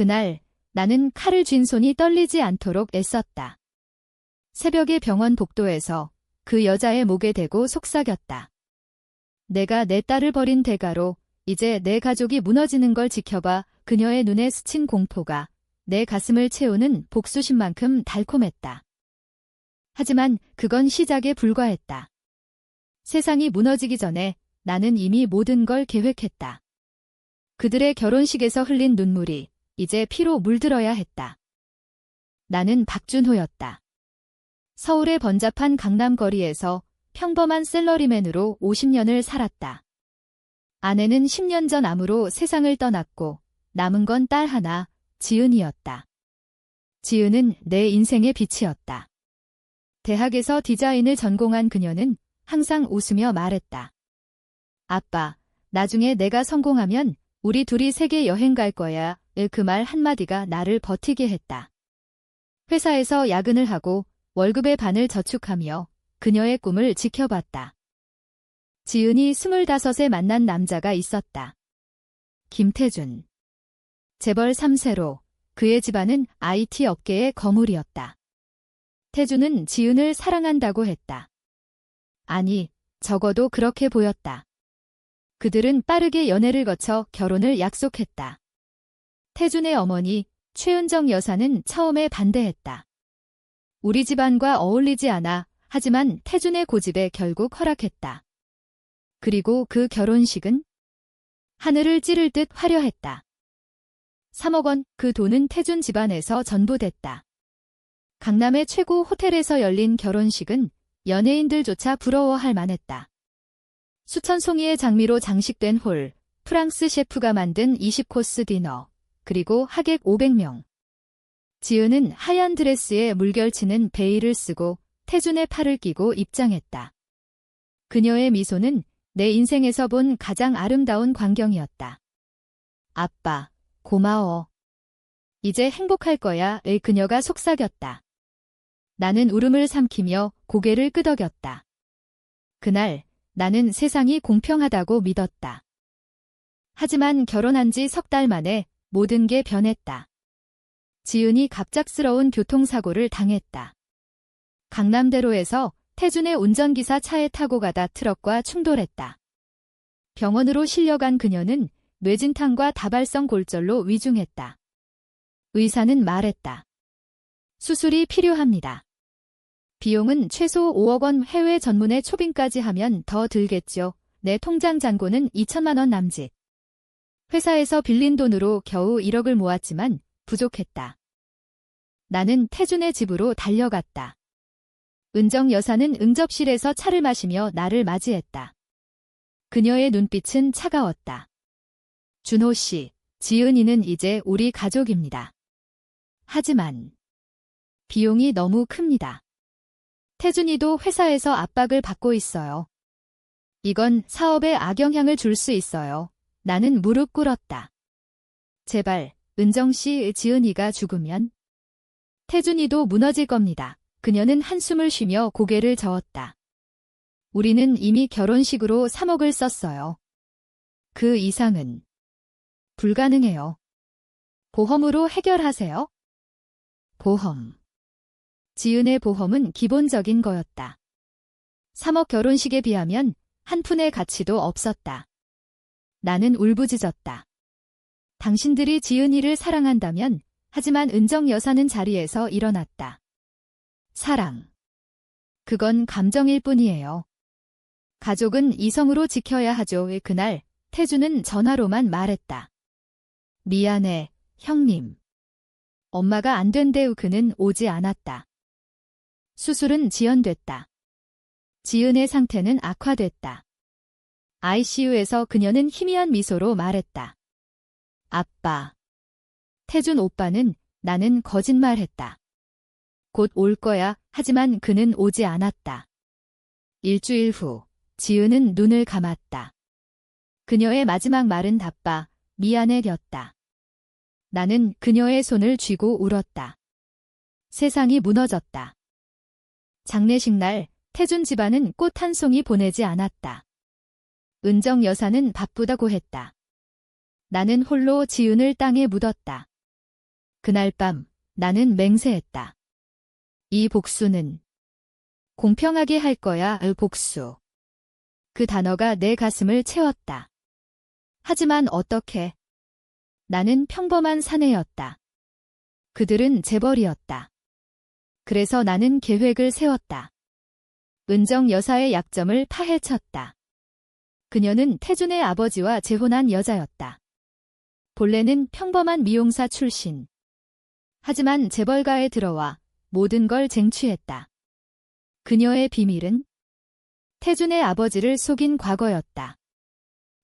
그날 나는 칼을 쥔 손이 떨리지 않도록 애썼다. 새벽에 병원 복도에서 그 여자의 목에 대고 속삭였다. 내가 내 딸을 버린 대가로 이제 내 가족이 무너지는 걸 지켜봐. 그녀의 눈에 스친 공포가 내 가슴을 채우는 복수심만큼 달콤했다. 하지만 그건 시작에 불과했다. 세상이 무너지기 전에 나는 이미 모든 걸 계획했다. 그들의 결혼식에서 흘린 눈물이 이제 피로 물들어야 했다. 나는 박준호였다. 서울의 번잡한 강남거리에서 평범한 셀러리맨으로 50년을 살았다. 아내는 10년 전 암으로 세상을 떠났고 남은 건 딸 하나, 지은이었다. 지은은 내 인생의 빛이었다. 대학에서 디자인을 전공한 그녀는 항상 웃으며 말했다. 아빠, 나중에 내가 성공하면 우리 둘이 세계 여행 갈 거야. 그 말 한마디가 나를 버티게 했다. 회사에서 야근을 하고 월급의 반을 저축하며 그녀의 꿈을 지켜봤다. 지은이 25에 만난 남자가 있었다. 김태준. 재벌 3세로 그의 집안은 IT 업계의 거물이었다. 태준은 지은을 사랑한다고 했다. 아니, 적어도 그렇게 보였다. 그들은 빠르게 연애를 거쳐 결혼을 약속했다. 태준의 어머니 최은정 여사는 처음에 반대했다. 우리 집안과 어울리지 않아. 하지만 태준의 고집에 결국 허락했다. 그리고 그 결혼식은 하늘을 찌를 듯 화려했다. 3억 원, 그 돈은 태준 집안에서 전부 됐다. 강남의 최고 호텔에서 열린 결혼식은 연예인들조차 부러워할 만했다. 수천 송이의 장미로 장식된 홀, 프랑스 셰프가 만든 20코스 디너, 그리고 하객 500명. 지은은 하얀 드레스에 물결치는 베일을 쓰고 태준의 팔을 끼고 입장했다. 그녀의 미소는 내 인생에서 본 가장 아름다운 광경이었다. 아빠, 고마워. 이제 행복할 거야. 그녀가 속삭였다. 나는 울음을 삼키며 고개를 끄덕였다. 그날 나는 세상이 공평하다고 믿었다. 하지만 결혼한 지 석 달 만에 모든 게 변했다. 지은이 갑작스러운 교통사고를 당했다. 강남대로에서 태준의 운전기사 차에 타고 가다 트럭과 충돌했다. 병원으로 실려간 그녀는 뇌진탕과 다발성 골절로 위중했다. 의사는 말했다. 수술이 필요합니다. 비용은 최소 5억 원, 해외 전문의 초빙까지 하면 더 들겠죠. 내 통장 잔고는 2천만 원 남짓. 회사에서 빌린 돈으로 겨우 1억을 모았지만 부족했다. 나는 태준의 집으로 달려갔다. 은정 여사는 응접실에서 차를 마시며 나를 맞이했다. 그녀의 눈빛은 차가웠다. 준호 씨, 지은이는 이제 우리 가족입니다. 하지만 비용이 너무 큽니다. 태준이도 회사에서 압박을 받고 있어요. 이건 사업에 악영향을 줄 수 있어요. 나는 무릎 꿇었다. 제발, 은정 씨, 지은이가 죽으면 태준이도 무너질 겁니다. 그녀는 한숨을 쉬며 고개를 저었다. 우리는 이미 결혼식으로 3억을 썼어요. 그 이상은 불가능해요. 보험으로 해결하세요. 보험. 지은의 보험은 기본적인 거였다. 3억 결혼식에 비하면 한 푼의 가치도 없었다. 나는 울부짖었다. 당신들이 지은이를 사랑한다면, 하지만 은정 여사는 자리에서 일어났다. 사랑. 그건 감정일 뿐이에요. 가족은 이성으로 지켜야 하죠. 그날 태준은 전화로만 말했다. 미안해, 형님. 엄마가 안 된대우. 그는 오지 않았다. 수술은 지연됐다. 지은의 상태는 악화됐다. ICU에서 그녀는 희미한 미소로 말했다. 아빠. 태준 오빠는 나는 거짓말했다. 곧 올 거야. 하지만 그는 오지 않았다. 일주일 후 지은은 눈을 감았다. 그녀의 마지막 말은 답바, 미안해였다. 나는 그녀의 손을 쥐고 울었다. 세상이 무너졌다. 장례식 날 태준 집안은 꽃 한 송이 보내지 않았다. 은정 여사는 바쁘다고 했다. 나는 홀로 지은을 땅에 묻었다. 그날 밤 나는 맹세했다. 이 복수는 공평하게 할 거야, 복수. 그 단어가 내 가슴을 채웠다. 하지만 어떻게? 나는 평범한 사내였다. 그들은 재벌이었다. 그래서 나는 계획을 세웠다. 은정 여사의 약점을 파헤쳤다. 그녀는 태준의 아버지와 재혼한 여자였다. 본래는 평범한 미용사 출신. 하지만 재벌가에 들어와 모든 걸 쟁취했다. 그녀의 비밀은 태준의 아버지를 속인 과거였다.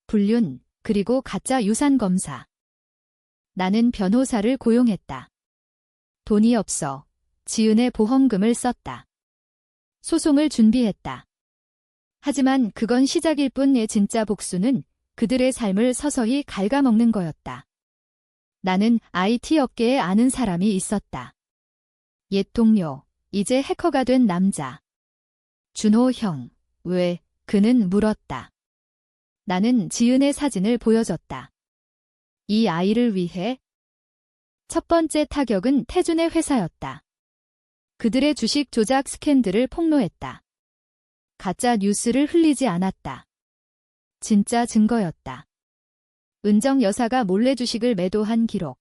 불륜, 그리고 가짜 유산 검사. 나는 변호사를 고용했다. 돈이 없어 지은의 보험금을 썼다. 소송을 준비했다. 하지만 그건 시작일 뿐의 진짜 복수는 그들의 삶을 서서히 갉아먹는 거였다. 나는 IT 업계에 아는 사람이 있었다. 옛 동료, 이제 해커가 된 남자. 준호 형, 왜? 그는 물었다. 나는 지은의 사진을 보여줬다. 이 아이를 위해? 첫 번째 타격은 태준의 회사였다. 그들의 주식 조작 스캔들을 폭로했다. 가짜 뉴스를 흘리지 않았다. 진짜 증거였다. 은정 여사가 몰래 주식을 매도한 기록.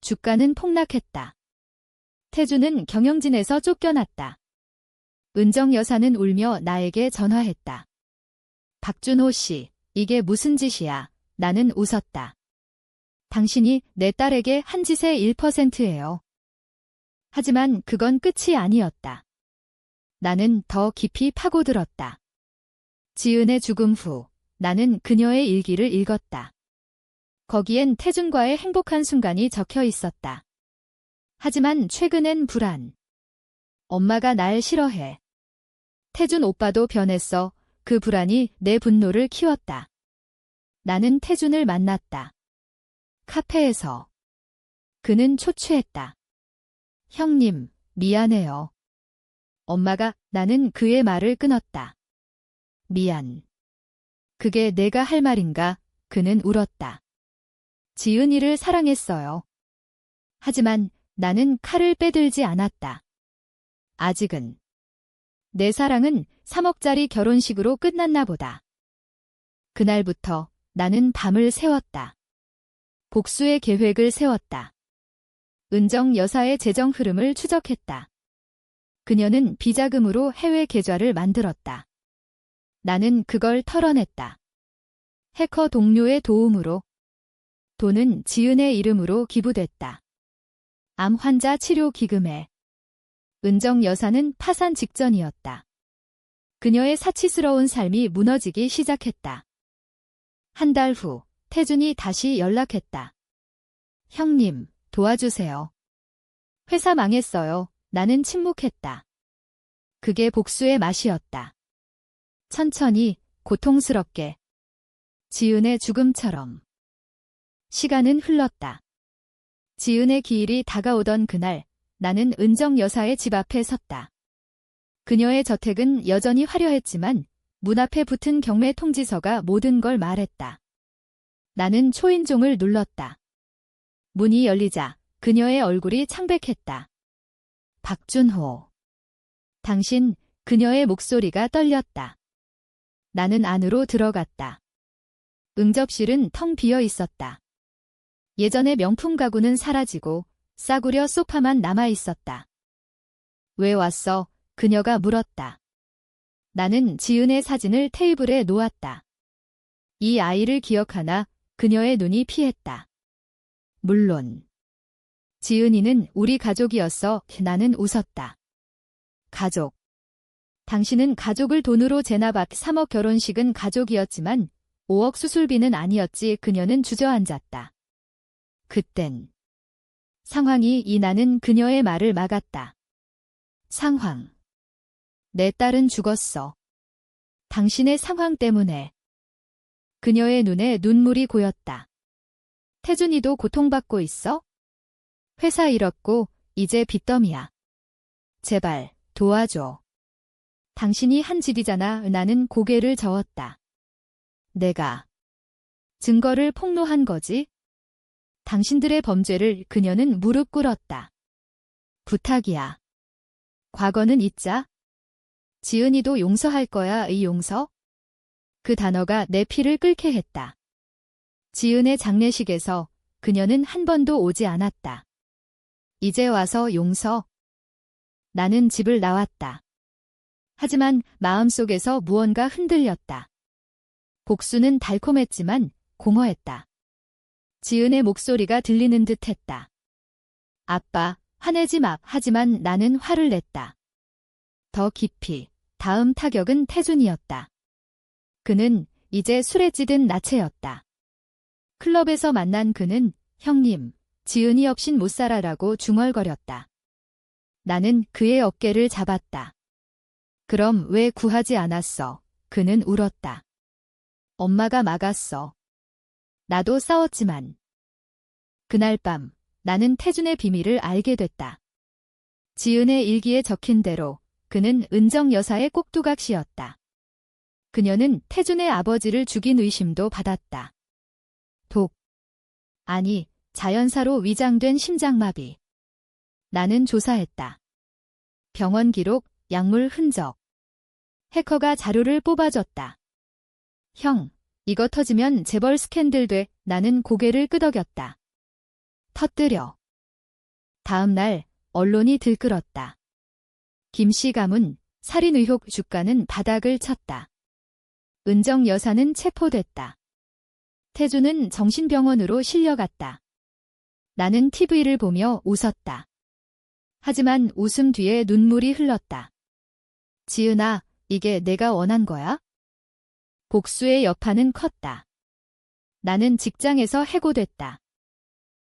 주가는 폭락했다. 태준은 경영진에서 쫓겨났다. 은정 여사는 울며 나에게 전화했다. 박준호 씨, 이게 무슨 짓이야? 나는 웃었다. 당신이 내 딸에게 한 짓의 1%예요. 하지만 그건 끝이 아니었다. 나는 더 깊이 파고들었다. 지은의 죽음 후 나는 그녀의 일기를 읽었다. 거기엔 태준과의 행복한 순간이 적혀 있었다. 하지만 최근엔 불안. 엄마가 날 싫어해. 태준 오빠도 변했어. 그 불안이 내 분노를 키웠다. 나는 태준을 만났다. 카페에서. 그는 초췌했다. 형님, 미안해요. 엄마가. 나는 그의 말을 끊었다. 미안. 그게 내가 할 말인가? 그는 울었다. 지은이를 사랑했어요. 하지만 나는 칼을 빼들지 않았다. 아직은. 내 사랑은 3억짜리 결혼식으로 끝났나 보다. 그날부터 나는 밤을 새웠다. 복수의 계획을 세웠다. 은정 여사의 재정 흐름을 추적했다. 그녀는 비자금으로 해외 계좌를 만들었다. 나는 그걸 털어냈다. 해커 동료의 도움으로. 돈은 지은의 이름으로 기부됐다. 암 환자 치료 기금에. 은정 여사는 파산 직전이었다. 그녀의 사치스러운 삶이 무너지기 시작했다. 한 달 후, 태준이 다시 연락했다. 형님, 도와주세요. 회사 망했어요. 나는 침묵했다. 그게 복수의 맛이었다. 천천히, 고통스럽게. 지은의 죽음처럼. 시간은 흘렀다. 지은의 기일이 다가오던 그날, 나는 은정 여사의 집 앞에 섰다. 그녀의 저택은 여전히 화려했지만 문 앞에 붙은 경매 통지서가 모든 걸 말했다. 나는 초인종을 눌렀다. 문이 열리자 그녀의 얼굴이 창백했다. 박준호. 당신, 그녀의 목소리가 떨렸다. 나는 안으로 들어갔다. 응접실은 텅 비어 있었다. 예전의 명품 가구는 사라지고 싸구려 소파만 남아 있었다. 왜 왔어? 그녀가 물었다. 나는 지은의 사진을 테이블에 놓았다. 이 아이를 기억하나? 그녀의 눈이 피했다. 물론. 지은이는 우리 가족이었어. 나는 웃었다. 가족. 당신은 가족을 돈으로 재나박 3억 결혼식은 가족이었지만 5억 수술비는 아니었지. 그녀는 주저앉았다. 그땐. 상황이 나는 그녀의 말을 막았다. 상황. 내 딸은 죽었어. 당신의 상황 때문에. 그녀의 눈에 눈물이 고였다. 태준이도 고통받고 있어? 회사 잃었고 이제 빚더미야. 제발 도와줘. 당신이 한 짓이잖아. 나는 고개를 저었다. 내가 증거를 폭로한 거지? 당신들의 범죄를 그녀는 무릎 꿇었다. 부탁이야. 과거는 잊자. 지은이도 용서할 거야, 의 용서? 그 단어가 내 피를 끓게 했다. 지은의 장례식에서 그녀는 한 번도 오지 않았다. 이제 와서 용서. 나는 집을 나왔다. 하지만 마음속에서 무언가 흔들렸다. 복수는 달콤했지만 공허했다. 지은의 목소리가 들리는 듯 했다. 아빠, 화내지 마. 하지만 나는 화를 냈다. 더 깊이. 다음 타격은 태준이었다. 그는 이제 술에 찌든 나체였다. 클럽에서 만난 그는 형님, 지은이 없인 못 살아라고 중얼거렸다. 나는 그의 어깨를 잡았다. 그럼 왜 구하지 않았어? 그는 울었다. 엄마가 막았어. 나도 싸웠지만. 그날 밤 나는 태준의 비밀을 알게 됐다. 지은의 일기에 적힌 대로 그는 은정 여사의 꼭두각시였다. 그녀는 태준의 아버지를 죽인 의심도 받았다. 독. 아니, 자연사로 위장된 심장마비. 나는 조사했다. 병원 기록, 약물 흔적. 해커가 자료를 뽑아줬다. 형, 이거 터지면 재벌 스캔들 돼. 나는 고개를 끄덕였다. 터뜨려. 다음 날 언론이 들끓었다. 김씨 가문, 살인 의혹 주가는 바닥을 쳤다. 은정 여사는 체포됐다. 태준은 정신병원으로 실려갔다. 나는 TV를 보며 웃었다. 하지만 웃음 뒤에 눈물이 흘렀다. 지은아, 이게 내가 원한 거야? 복수의 여파는 컸다. 나는 직장에서 해고됐다.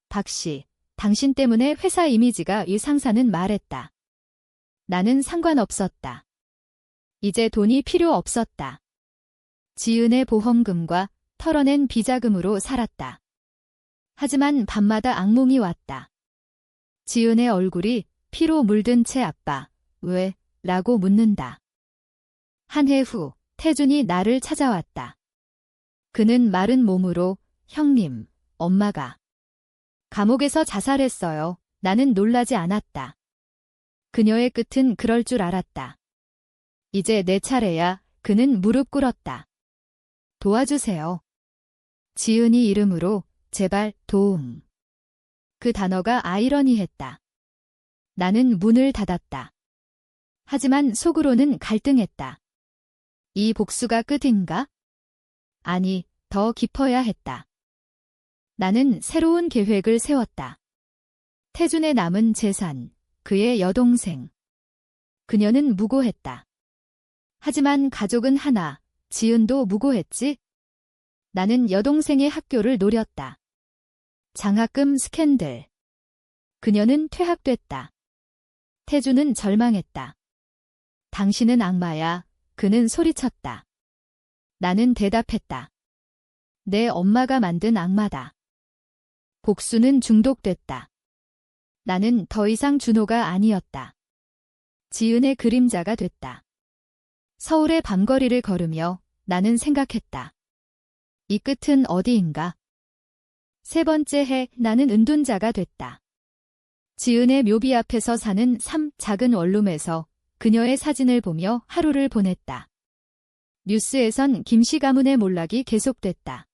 박씨, 당신 때문에 회사 이미지가 이 상사는 말했다. 나는 상관없었다. 이제 돈이 필요 없었다. 지은의 보험금과 털어낸 비자금으로 살았다. 하지만 밤마다 악몽이 왔다. 지은의 얼굴이 피로 물든 채 아빠, 왜? 라고 묻는다. 한 해 후 태준이 나를 찾아왔다. 그는 마른 몸으로 형님, 엄마가 감옥에서 자살했어요. 나는 놀라지 않았다. 그녀의 끝은 그럴 줄 알았다. 이제 내 차례야. 그는 무릎 꿇었다. 도와주세요. 지은이 이름으로 제발 도움. 그 단어가 아이러니했다. 나는 문을 닫았다. 하지만 속으로는 갈등했다. 이 복수가 끝인가? 아니, 더 깊어야 했다. 나는 새로운 계획을 세웠다. 태준의 남은 재산, 그의 여동생. 그녀는 무고했다. 하지만 가족은 하나, 지은도 무고했지? 나는 여동생의 학교를 노렸다. 장학금 스캔들. 그녀는 퇴학됐다. 태준은 절망했다. 당신은 악마야. 그는 소리쳤다. 나는 대답했다. 내 엄마가 만든 악마다. 복수는 중독됐다. 나는 더 이상 준호가 아니었다. 지은의 그림자가 됐다. 서울의 밤거리를 걸으며 나는 생각했다. 이 끝은 어디인가? 세 번째 해 나는 은둔자가 됐다. 지은의 묘비 앞에서 사는 작은 원룸에서 그녀의 사진을 보며 하루를 보냈다. 뉴스에선 김씨 가문의 몰락이 계속됐다.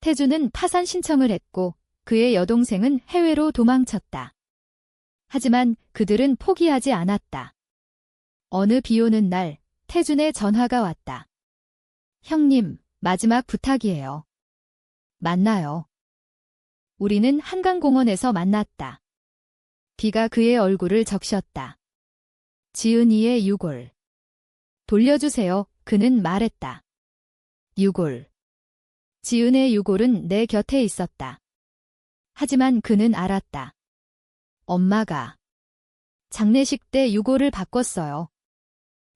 태준은 파산 신청을 했고 그의 여동생은 해외로 도망쳤다. 하지만 그들은 포기하지 않았다. 어느 비 오는 날 태준의 전화가 왔다. 형님, 마지막 부탁이에요. 만나요. 우리는 한강공원에서 만났다. 비가 그의 얼굴을 적셨다. 지은이의 유골. 돌려주세요. 그는 말했다. 유골. 지은의 유골은 내 곁에 있었다. 하지만 그는 알았다. 엄마가 장례식 때 유골을 바꿨어요.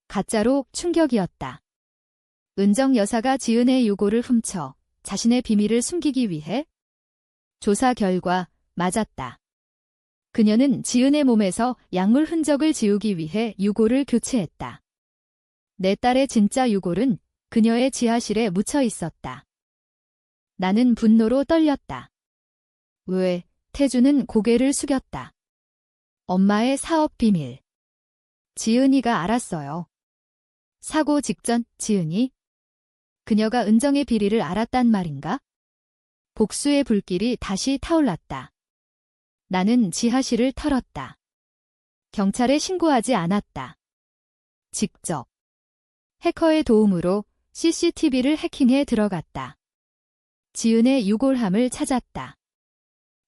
가짜로 충격이었다. 은정 여사가 지은의 유골을 훔쳐 자신의 비밀을 숨기기 위해? 조사 결과 맞았다. 그녀는 지은의 몸에서 약물 흔적을 지우기 위해 유골을 교체했다. 내 딸의 진짜 유골은 그녀의 지하실에 묻혀 있었다. 나는 분노로 떨렸다. 왜? 태주는 고개를 숙였다. 엄마의 사업 비밀. 지은이가 알았어요. 사고 직전 지은이? 그녀가 은정의 비리를 알았단 말인가? 복수의 불길이 다시 타올랐다. 나는 지하실을 털었다. 경찰에 신고하지 않았다. 직접. 해커의 도움으로 CCTV를 해킹해 들어갔다. 지은의 유골함을 찾았다.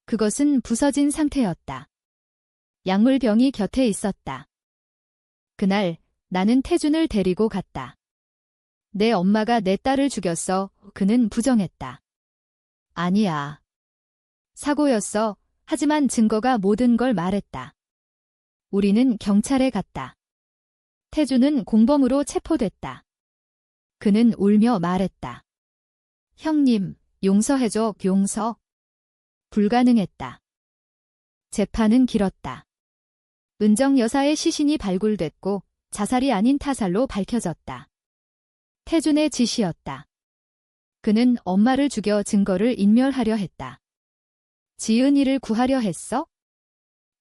그것은 부서진 상태였다. 약물병이 곁에 있었다. 그날 나는 태준을 데리고 갔다. 내 엄마가 내 딸을 죽였어. 그는 부정했다. 아니야. 사고였어. 하지만 증거가 모든 걸 말했다. 우리는 경찰에 갔다. 태준은 공범으로 체포됐다. 그는 울며 말했다. 형님, 용서해줘, 용서. 불가능했다. 재판은 길었다. 은정 여사의 시신이 발굴됐고 자살이 아닌 타살로 밝혀졌다. 태준의 지시였다. 그는 엄마를 죽여 증거를 인멸하려 했다. 지은이를 구하려 했어?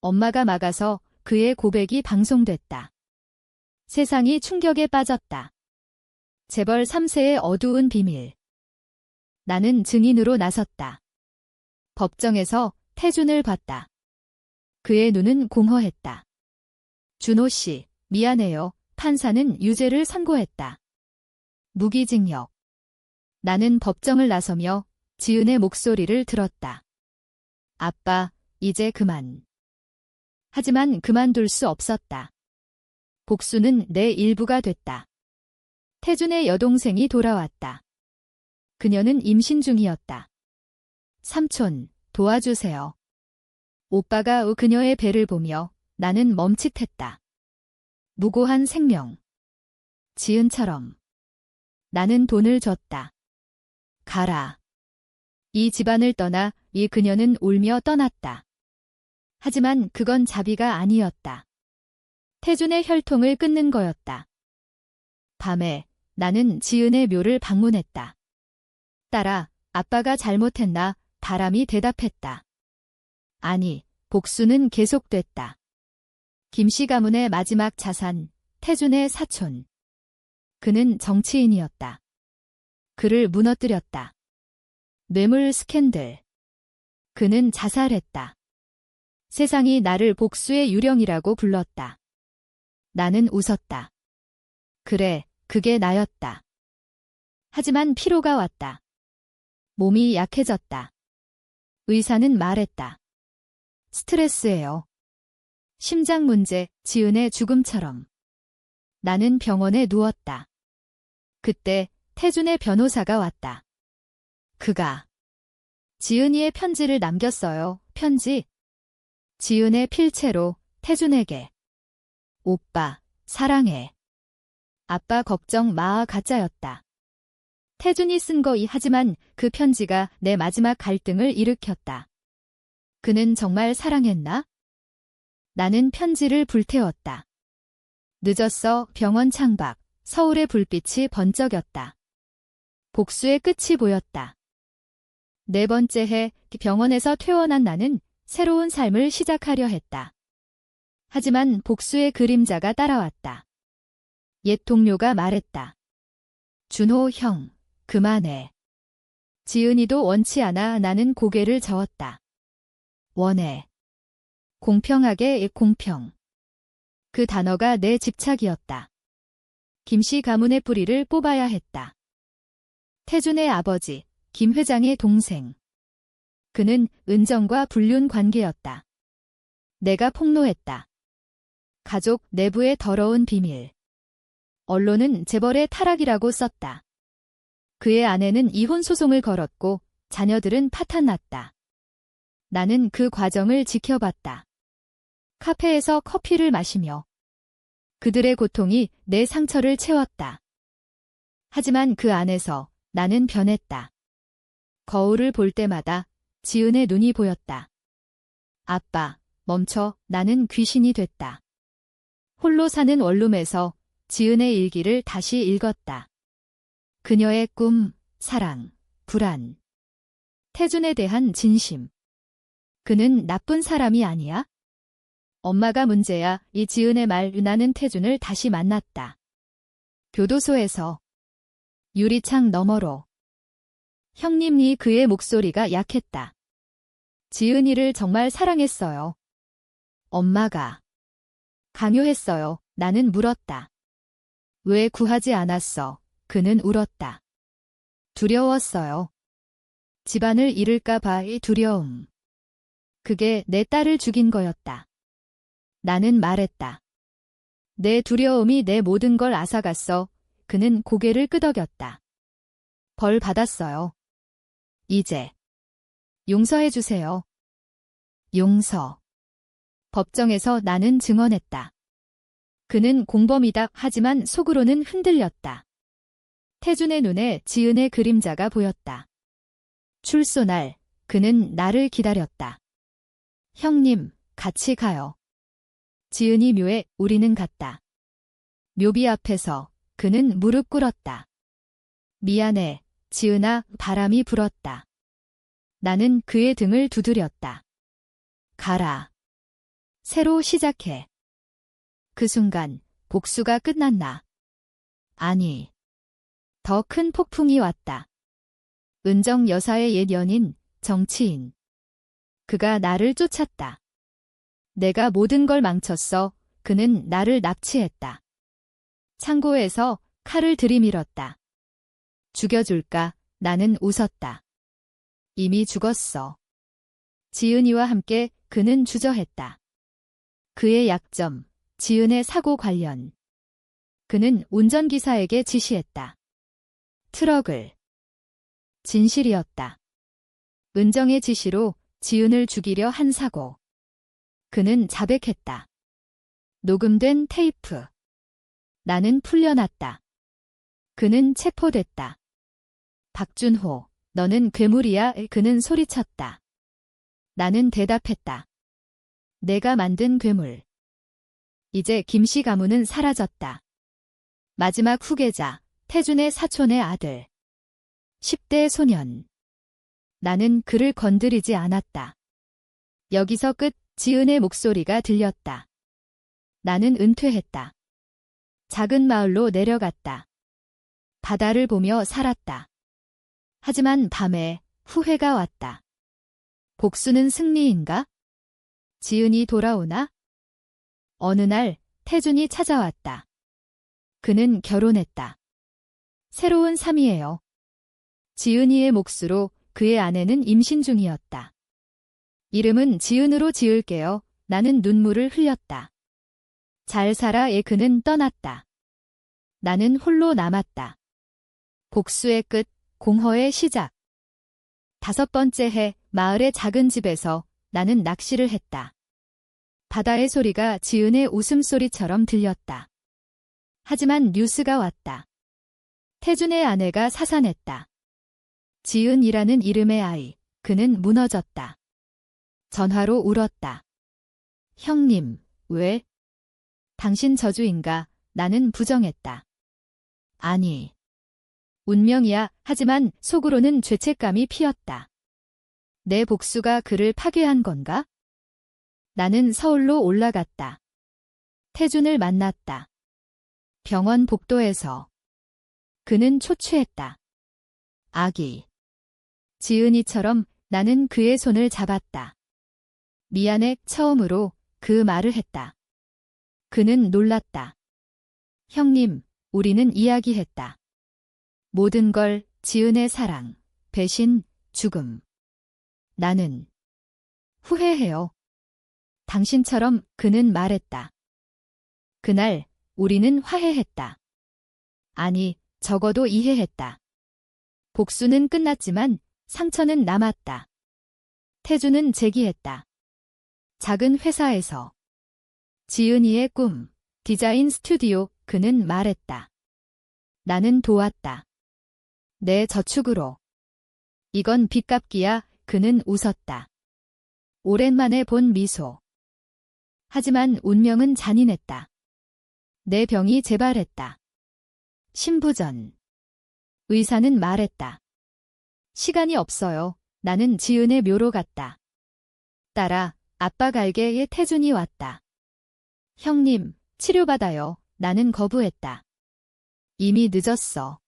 엄마가 막아서 그의 고백이 방송됐다. 세상이 충격에 빠졌다. 재벌 3세의 어두운 비밀. 나는 증인으로 나섰다. 법정에서 태준을 봤다. 그의 눈은 공허했다. 준호 씨, 미안해요. 판사는 유죄를 선고했다. 무기징역. 나는 법정을 나서며 지은의 목소리를 들었다. 아빠, 이제 그만. 하지만 그만둘 수 없었다. 복수는 내 일부가 됐다. 태준의 여동생이 돌아왔다. 그녀는 임신 중이었다. 삼촌, 도와주세요. 오빠가 그녀의 배를 보며 나는 멈칫했다. 무고한 생명. 지은처럼. 나는 돈을 줬다. 가라. 이 집안을 떠나 이 그녀는 울며 떠났다. 하지만 그건 자비가 아니었다. 태준의 혈통을 끊는 거였다. 밤에 나는 지은의 묘를 방문했다. 딸아, 아빠가 잘못했나? 바람이 대답했다. 아니, 복수는 계속됐다. 김씨 가문의 마지막 자산, 태준의 사촌. 그는 정치인이었다. 그를 무너뜨렸다. 뇌물 스캔들. 그는 자살했다. 세상이 나를 복수의 유령이라고 불렀다. 나는 웃었다. 그래, 그게 나였다. 하지만 피로가 왔다. 몸이 약해졌다. 의사는 말했다. 스트레스예요. 심장 문제, 지은의 죽음처럼. 나는 병원에 누웠다. 그때 태준의 변호사가 왔다. 그가 지은이의 편지를 남겼어요. 편지. 지은의 필체로 태준에게. 오빠, 사랑해. 아빠 걱정 마. 가짜였다. 태준이 쓴 거이. 하지만 그 편지가 내 마지막 갈등을 일으켰다. 그는 정말 사랑했나? 나는 편지를 불태웠다. 늦었어. 병원 창밖. 서울의 불빛이 번쩍였다. 복수의 끝이 보였다. 네 번째 해 병원에서 퇴원한 나는 새로운 삶을 시작하려 했다. 하지만 복수의 그림자가 따라왔다. 옛 동료가 말했다. 준호 형, 그만해. 지은이도 원치 않아. 나는 고개를 저었다. 원해. 공평하게 공평. 그 단어가 내 집착이었다. 김씨 가문의 뿌리를 뽑아야 했다. 태준의 아버지, 김 회장의 동생. 그는 은정과 불륜 관계였다. 내가 폭로했다. 가족 내부의 더러운 비밀. 언론은 재벌의 타락이라고 썼다. 그의 아내는 이혼 소송을 걸었고 자녀들은 파탄났다. 나는 그 과정을 지켜봤다. 카페에서 커피를 마시며 그들의 고통이 내 상처를 채웠다. 하지만 그 안에서 나는 변했다. 거울을 볼 때마다 지은의 눈이 보였다. 아빠, 멈춰. 나는 귀신이 됐다. 홀로 사는 원룸에서 지은의 일기를 다시 읽었다. 그녀의 꿈, 사랑, 불안. 태준에 대한 진심. 그는 나쁜 사람이 아니야? 엄마가 문제야. 이 지은의 말 나는 태준을 다시 만났다. 교도소에서. 유리창 너머로. 형님이 그의 목소리가 약했다. 지은이를 정말 사랑했어요. 엄마가. 강요했어요. 나는 물었다. 왜 구하지 않았어? 그는 울었다. 두려웠어요. 집안을 잃을까 봐의 두려움. 그게 내 딸을 죽인 거였다. 나는 말했다. 내 두려움이 내 모든 걸 앗아갔어. 그는 고개를 끄덕였다. 벌 받았어요. 이제. 용서해주세요. 용서. 법정에서 나는 증언했다. 그는 공범이다. 하지만 속으로는 흔들렸다. 태준의 눈에 지은의 그림자가 보였다. 출소 날, 그는 나를 기다렸다. 형님, 같이 가요. 지은이 묘에 우리는 갔다. 묘비 앞에서 그는 무릎 꿇었다. 미안해, 지은아. 바람이 불었다. 나는 그의 등을 두드렸다. 가라. 새로 시작해. 그 순간 복수가 끝났나? 아니. 더 큰 폭풍이 왔다. 은정 여사의 옛 연인, 정치인. 그가 나를 쫓았다. 내가 모든 걸 망쳤어. 그는 나를 납치했다. 창고에서 칼을 들이밀었다. 죽여줄까? 나는 웃었다. 이미 죽었어. 지은이와 함께 그는 주저했다. 그의 약점, 지은의 사고 관련. 그는 운전기사에게 지시했다. 트럭을. 진실이었다. 은정의 지시로 지은을 죽이려 한 사고. 그는 자백했다. 녹음된 테이프. 나는 풀려났다. 그는 체포됐다. 박준호, 너는 괴물이야. 그는 소리쳤다. 나는 대답했다. 내가 만든 괴물. 이제 김씨 가문은 사라졌다. 마지막 후계자, 태준의 사촌의 아들. 10대 소년. 나는 그를 건드리지 않았다. 여기서 끝. 지은의 목소리가 들렸다. 나는 은퇴했다. 작은 마을로 내려갔다. 바다를 보며 살았다. 하지만 밤에 후회가 왔다. 복수는 승리인가? 지은이 돌아오나? 어느 날 태준이 찾아왔다. 그는 결혼했다. 새로운 삶이에요. 지은이의 몫으로 그의 아내는 임신 중이었다. 이름은 지은으로 지을게요. 나는 눈물을 흘렸다. 잘 살아. 그는 떠났다. 나는 홀로 남았다. 복수의 끝, 공허의 시작. 5번째 해, 마을의 작은 집에서 나는 낚시를 했다. 바다의 소리가 지은의 웃음소리처럼 들렸다. 하지만 뉴스가 왔다. 태준의 아내가 사산했다. 지은이라는 이름의 아이, 그는 무너졌다. 전화로 울었다. 형님, 왜? 당신 저주인가? 나는 부정했다. 아니. 운명이야. 하지만 속으로는 죄책감이 피었다. 내 복수가 그를 파괴한 건가? 나는 서울로 올라갔다. 태준을 만났다. 병원 복도에서. 그는 초췌했다. 아기. 지은이처럼 나는 그의 손을 잡았다. 미안해. 처음으로 그 말을 했다. 그는 놀랐다. 형님, 우리는 이야기했다. 모든 걸, 지은의 사랑, 배신, 죽음. 나는 후회해요. 당신처럼. 그는 말했다. 그날 우리는 화해했다. 아니, 적어도 이해했다. 복수는 끝났지만 상처는 남았다. 태준은 제기했다. 작은 회사에서. 지은이의 꿈, 디자인 스튜디오. 그는 말했다. 나는 도왔다. 내 저축으로. 이건 빚 갚기야. 그는 웃었다. 오랜만에 본 미소. 하지만 운명은 잔인했다. 내 병이 재발했다. 신부전. 의사는 말했다. 시간이 없어요. 나는 지은의 묘로 갔다. 따라 아빠 갈개에 태준이 왔다. 형님, 치료받아요. 나는 거부했다. 이미 늦었어.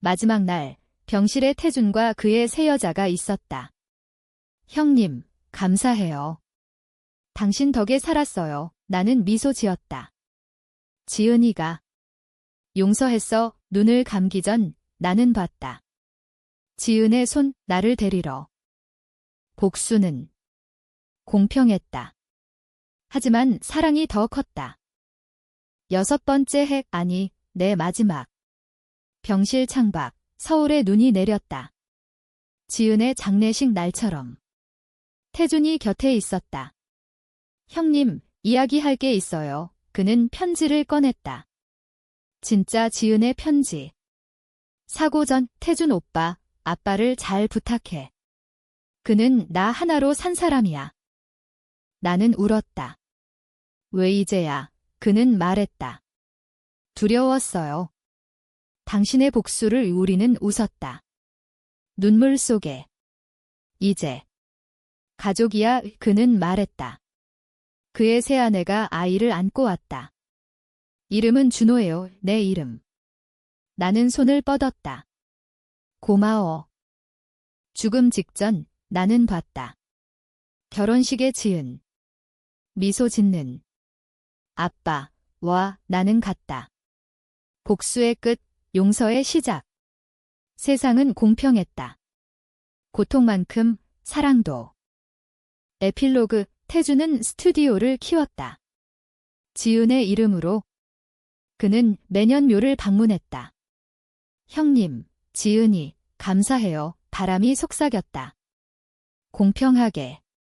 마지막 날, 병실에 태준과 그의 새 여자가 있었다. 형님, 감사해요. 당신 덕에 살았어요. 나는 미소 지었다. 지은이가 용서했어. 눈을 감기 전 나는 봤다. 지은의 손, 나를 데리러. 복수는 공평했다. 하지만 사랑이 더 컸다. 6번째 핵, 아니, 내 마지막. 병실 창밖, 서울의 눈이 내렸다. 지은의 장례식 날처럼. 태준이 곁에 있었다. 형님, 이야기할 게 있어요. 그는 편지를 꺼냈다. 진짜 지은의 편지. 사고 전, 태준 오빠, 아빠를 잘 부탁해. 그는 나 하나로 산 사람이야. 나는 울었다. 왜 이제야? 그는 말했다. 두려웠어요. 당신의 복수를. 우리는 웃었다. 눈물 속에. 이제 가족이야. 그는 말했다. 그의 새아내가 아이를 안고 왔다. 이름은 준호예요. 내 이름. 나는 손을 뻗었다. 고마워. 죽음 직전 나는 봤다. 결혼식에 지은 미소 짓는 아빠와 나는 갔다. 복수의 끝, 용서의 시작. 세상은 공평했다. 고통만큼 사랑도. 에필로그, 태준은 스튜디오를 키웠다. 지은의 이름으로. 그는 매년 묘를 방문했다. 형님, 지은이, 감사해요. 바람이 속삭였다. 공평하게.